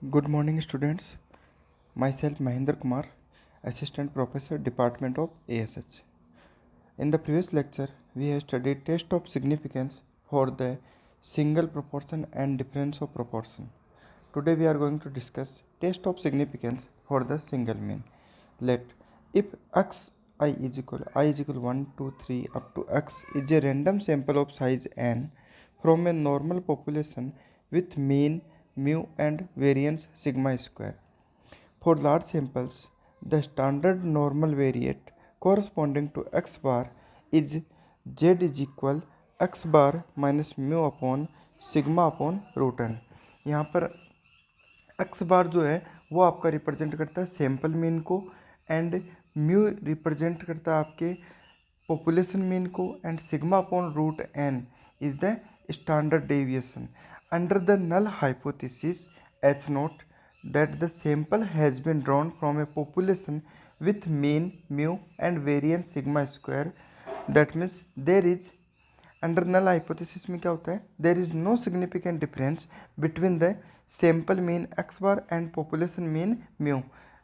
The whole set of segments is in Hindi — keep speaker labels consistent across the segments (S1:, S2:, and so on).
S1: Good morning, students. Myself Mahendra Kumar, Assistant Professor, Department of ASH. In the previous lecture, we have studied test of significance for the single proportion and difference of proportion. Today we are going to discuss test of significance for the single mean. Let if I is equal 1, 2, 3 up to x is a random sample of size n from a normal population with mean mu and variance sigma square. For large samples, the standard normal variate corresponding to x bar is z is equal x bar minus mu upon sigma upon root n. यहाँ पर एक्स बार जो है वो आपका रिप्रेजेंट करता है सैम्पल मीन को एंड म्यू रिप्रेजेंट करता है आपके पॉपुलेशन मीन को and sigma upon root N is the standard deviation under the null hypothesis H nought that the sample has been drawn from a population with mean mu and variance sigma square. That means there is under null hypothesis में क्या होता है, there is no significant difference between the sample mean x bar and population mean mu.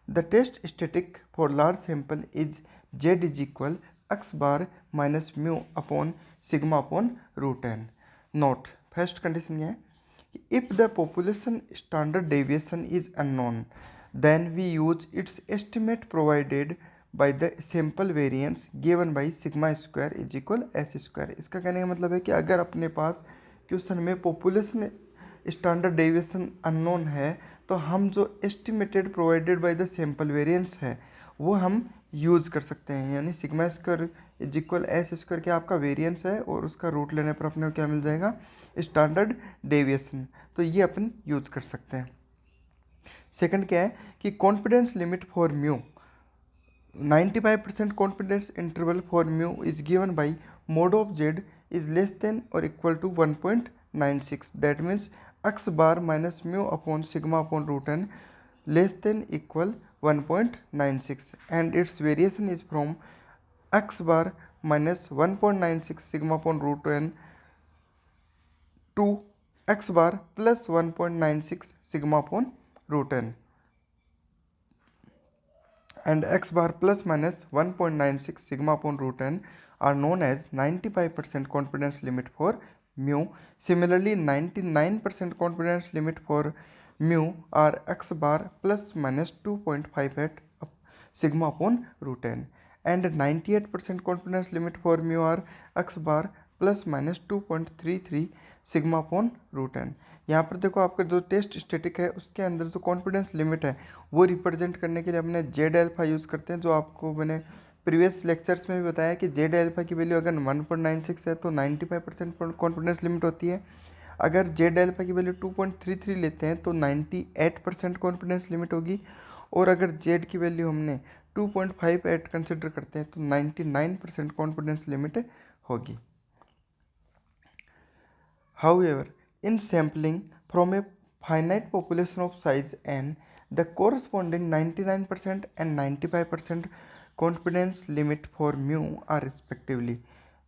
S1: The test static for large sample is z is equal x bar minus mu upon sigma upon root n. Note first condition ये है कि if the population standard deviation is unknown then we use its estimate provided by the sample variance given by sigma square is equal s square. इसका कहने का मतलब है कि अगर अपने पास क्वेश्चन में पॉपुलेशन स्टैंडर्ड डेविएशन अननोन है तो हम जो estimated provided by the sample variance है वो हम यूज़ कर सकते हैं. यानी sigma square is equal S square क्या आपका वेरिएंस है और उसका रूट लेने पर अपने को क्या मिल जाएगा, स्टैंडर्ड डेविएशन. तो ये अपन यूज़ कर सकते हैं. सेकंड क्या है कि confidence limit for mu 95% confidence interval for mu is given by mod of z is less than or equal to 1.96. That means x bar minus mu upon sigma upon root n less than equal 1.96 and its variation is from x bar minus 1.96 sigma upon root n to x bar plus 1.96 sigma upon root n. And x bar plus minus 1.96 sigma upon root n are known as 95% confidence limit for mu. Similarly, 99% confidence limit for mu are x bar plus minus 2.58 sigma upon root n and 98% confidence limit for mu are x bar plus minus 2.33 sigma upon root N. यहाँ पर देखो आपका जो टेस्ट स्टैटिक है उसके अंदर जो कॉन्फिडेंस लिमिट है वो रिप्रेजेंट करने के लिए अपने जेड एल्फा यूज़ करते हैं, जो आपको मैंने प्रीवियस लेक्चर्स में भी बताया कि जेड एल्फा की वैल्यू अगर 1.96 है तो 95% कॉन्फिडेंस लिमिट होती है. अगर जेड एल्फा की वैल्यू 2.33 लेते हैं तो 98% कॉन्फिडेंस लिमिट होगी और अगर जेड की वैल्यू हमने 2.58 कंसिडर करते हैं तो 99% कॉन्फिडेंस लिमिट होगी. However, in sampling from a finite population of size n, the corresponding 99% and 95% confidence limit for mu are respectively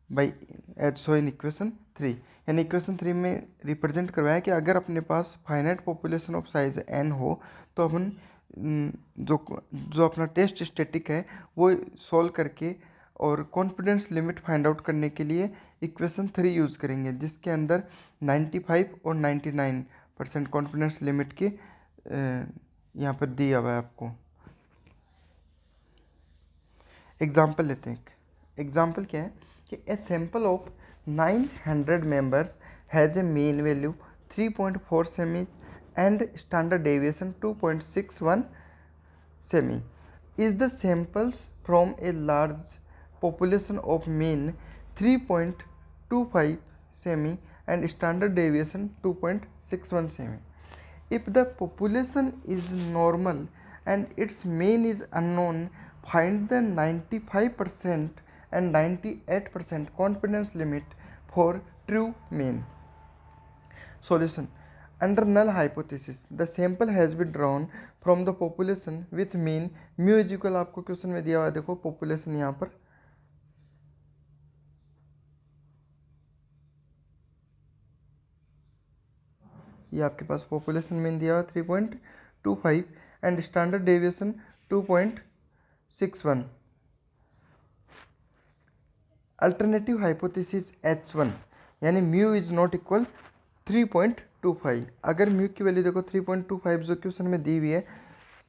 S1: by as shown in equation 3. यानी इक्वेशन 3 में रिप्रेजेंट करवाया कि अगर अपने पास finite population of size n हो तो अपन जो अपना टेस्ट स्टैटिक है वो सॉल्व करके और कॉन्फिडेंस लिमिट फाइंड आउट करने के लिए इक्वेशन 3 यूज़ करेंगे, जिसके अंदर 95 और 99% कॉन्फिडेंस लिमिट के यहाँ पर दिया हुआ है आपको. एग्जाम्पल लेते हैं. एग्जाम्पल क्या है कि ए sample of 900 members has a mean value 3.4 semi and standard deviation 2.61 semi. Is the samples from a large population of mean 3.25 semi and standard deviation 2.61 semi. If the population is normal and its mean is unknown, find the 95% and 98% confidence limit for true mean. Solution. Under null hypothesis, the sample has been drawn from the population with mean mu is equal, आपको क्वेश्चन में दिया हुआ है, देखो population यहाँ पर ये आपके पास पॉपुलेशन मीन दिया हुआ 3.25 and standard deviation 2.61। Alternative hypothesis H1 यानी म्यू इज नॉट इक्वल 3.25। अगर म्यू की वैल्यू देखो 3.25 जो क्वेश्चन में दी हुई है,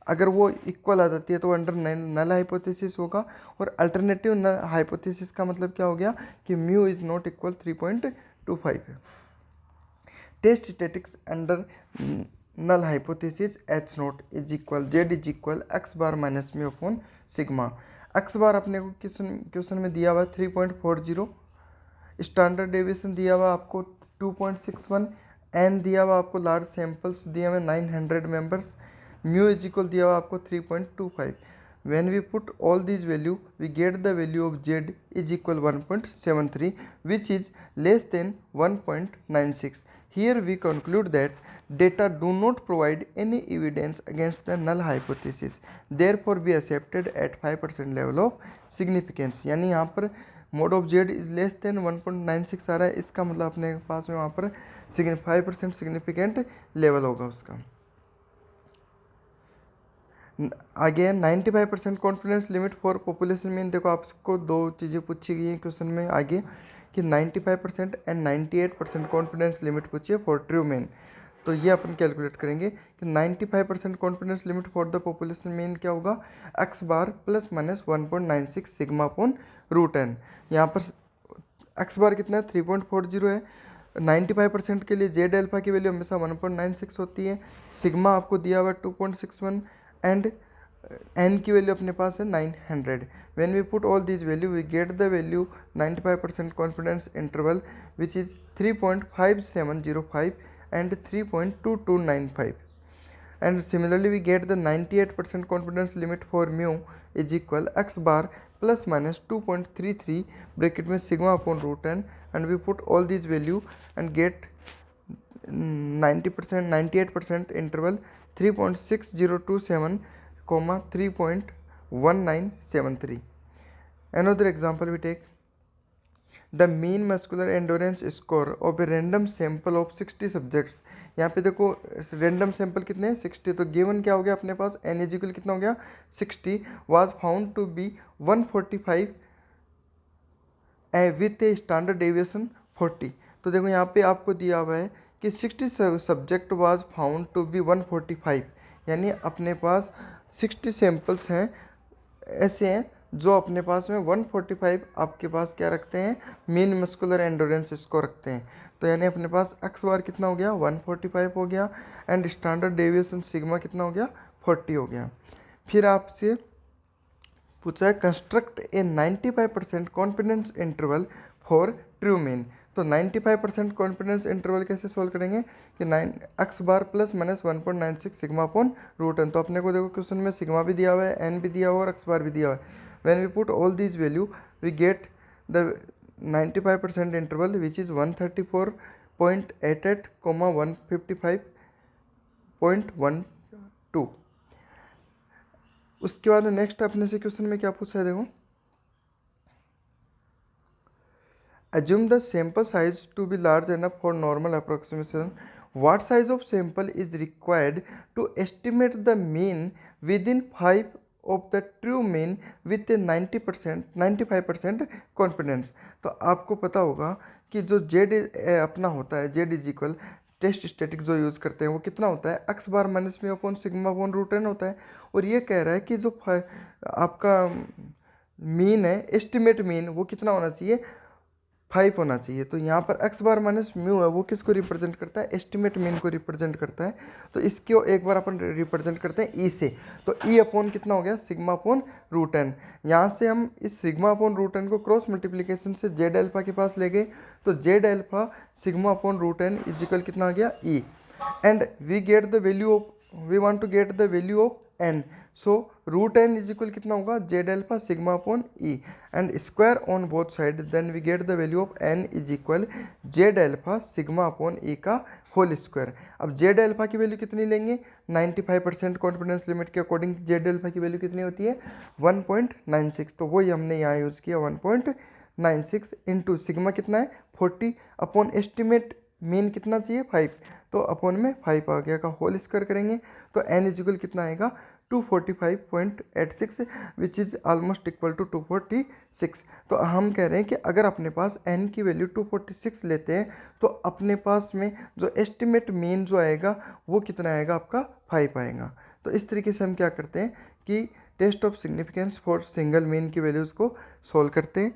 S1: अगर वो इक्वल आ जाती है तो अंडर नल हाइपोथेसिस होगा। और अल्टरनेटिव हाइपोथेसिस का मतलब क्या हो गया कि म्यू इज नॉट इक्वल 3.25 है। Test statistics under null hypothesis H nought is equal Z is equal x bar minus mu upon sigma. x bar अपने को क्वेश्चन में दिया हुआ 3.40, स्टैंडर्ड डेविएशन दिया हुआ आपको 2.61, एन दिया हुआ आपको लार्ज सैंपल्स दिया हुआ 900 मेंबर्स, म्यू इज इक्वल दिया हुआ आपको 3.25। When we put all these value, we get the value of Z is equal 1.73, which is less than 1.96. Here we conclude that data do not provide any evidence against the null hypothesis. Therefore, we accepted at 5% level of significance. यानी यहाँ पर mode of Z is less than 1.96 आ रहा है, इसका मतलब अपने पास में वहाँ पर 5% सिग्निफिकेंट लेवल होगा उसका। आगे 95% confidence limit for population mean. देखो आपको दो चीज़ें पूछी गई हैं क्वेश्चन में आगे कि 95% एंड 98% कॉन्फिडेंस लिमिट पूछी है फॉर ट्रू मीन। तो ये अपन कैलकुलेट करेंगे कि 95% confidence limit for the population mean क्या होगा, x bar plus minus 1.96 sigma upon root N. यहाँ पर x बार कितना है 3.40 है। 95% के लिए जेड एल्फा की वैल्यू हमेशा 1.96 होती है। सिग्मा आपको दिया हुआ 2.61 एंड n की वैल्यू अपने पास है 900। When we put all this value we get the value 95% confidence interval which is 3.5705 and 3.2295, and similarly we get the 98% confidence limit for mu is equal x bar plus minus 2.33 bracket में sigma upon root n, and we put all these value and get 90% 98% interval 3.6027 comma 3.1973. Another example we take the mean muscular endurance score of a random sample of 60 subjects। यहाँ पे देखो random sample कितने हैं 60, तो गिवन क्या हो गया अपने पास n इक्वल कितना हो गया 60 was found to be 145 with a standard deviation 40। तो देखो यहाँ पे आपको दिया हुआ है कि 60 subject was found to be 145, यानी अपने पास 60 सैम्पल्स हैं ऐसे हैं जो अपने पास में 145 आपके पास क्या रखते हैं, मीन मस्कुलर एंडोरेंस इसको रखते हैं। तो यानी अपने पास एक्स बार कितना हो गया 145 हो गया एंड स्टैंडर्ड डेविएशन सिग्मा कितना हो गया 40 हो गया। फिर आपसे पूछा है construct a 95% confidence interval for true mean. तो 95% कॉन्फिडेंस इंटरवल कैसे सोल्व करेंगे कि 9 X bar plus minus 1.96 sigma upon root N. तो अपने को देखो क्वेश्चन में सिग्मा भी दिया हुआ है, एन भी दिया हुआ है और एक्स बार भी दिया हुआ है। When we put all these value we get the 95% interval which is 134.88 155.12। उसके बाद नेक्स्ट अपने से क्वेश्चन में क्या पूछा है देखो, assume the sample size to be large enough for normal approximation. What size of sample is required to estimate the mean within 5 of the true mean with a 95% confidence। तो आपको पता होगा कि जो z अपना होता है z is equal test static जो यूज़ करते हैं वो कितना होता है एक्स बार माइनस में upon sigma upon root N होता है। और ये कह रहा है कि जो आपका मीन है एस्टिमेट मीन वो कितना होना चाहिए 5 होना चाहिए। तो यहाँ पर x बार माइनस म्यू है वो किसको रिप्रेजेंट करता है, एस्टिमेट मीन को रिप्रेजेंट करता है। तो इसको एक बार अपन रिप्रेजेंट करते हैं ई से, तो ई अपॉन कितना हो गया सिग्मा अपॉन रूट एन। यहाँ से हम इस सिग्मा अपॉन रूट एन को क्रॉस मल्टीप्लिकेशन से जेड एल्फा के पास ले गए, तो Z alpha sigma upon root N is equal कितना आ गया E, and we get the value of we want to get the value of N. So root N is equal कितना होगा Z alpha sigma upon E and square on both side, then we get the value of N is equal Z alpha sigma upon E का होल स्क्वायर। अब जेड एल्फा की वैल्यू कितनी लेंगे 95% कॉन्फिडेंस लिमिट के अकॉर्डिंग जेड एल्फा की वैल्यू कितनी होती है 1.96। तो वही हमने यहाँ यूज़ किया 1.96 इंटू सिग्मा कितना है 40 अपॉन एस्टिमेट मीन कितना चाहिए 5। तो अपॉन में 5 आ गया, का होल स्क्वायर करेंगे तो n इजिकल कितना आएगा 245.86 which is almost equal to 246। तो हम कह रहे हैं कि अगर अपने पास n की वैल्यू 246 लेते हैं तो अपने पास में जो एस्टिमेट मीन जो आएगा वो कितना आएगा, आपका 5 आएगा। तो इस तरीके से हम क्या करते हैं कि test of significance for single mean की वैल्यूज़ को सॉल्व करते हैं।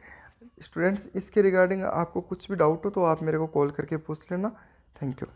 S1: स्टूडेंट्स, इसके रिगार्डिंग आपको कुछ भी डाउट हो तो आप मेरे को कॉल करके पूछ लेना। Thank you.